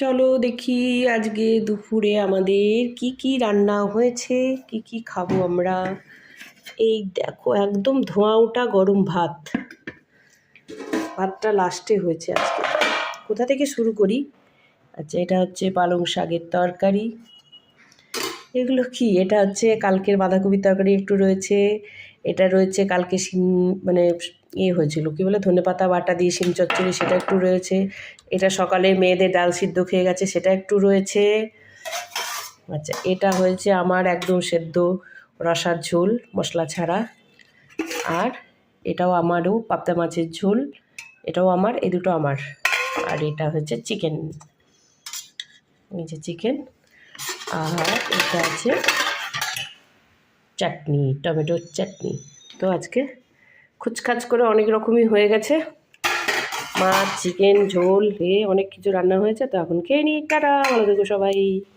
চলো দেখি আজকে দুপুরে আমাদের কি কি রান্না হয়েছে, কি কি খাবো আমরা। এই দেখো একদম ধোঁয়া ওঠা গরম ভাত। ভাতটা লাস্টে হয়েছে আজকে। কোথা থেকে শুরু করি? আচ্ছা, এটা হচ্ছে পালং শাকের তরকারি। এগুলো কি? এটা হচ্ছে কালকের বাঁধাকপির তরকারি একটু রয়েছে। এটা রয়েছে কালকে শিম, মানে হয়েছিল কী বলে, ধনেপাতা বাটা দিয়ে শিম চচ্চড়ি, সেটা একটু রয়েছে। এটা সকালে মেয়েদের ডাল সিদ্ধ খেয়ে গেছে, সেটা একটু রয়েছে। আচ্ছা, এটা হয়েছে আমার একদম সেদ্ধ রসার ঝোল মশলা ছাড়া। আর এটাও আমারও পাবদা মাছের ঝোল, এটাও আমার, এই দুটো আমার। আর এটা হচ্ছে চিকেন, এই যে চিকেন। আর এটা আছে চাটনি, টমেটোর চাটনি। তো আজকে খুচখাচ করে অনেক রকমই হয়ে গেছে, মাছ, চিকেন, ঝোল, অনেক কিছু রান্না হয়েছে। তো এখন খেয়ে নিই, টাটা, ভালো থেকো সবাই।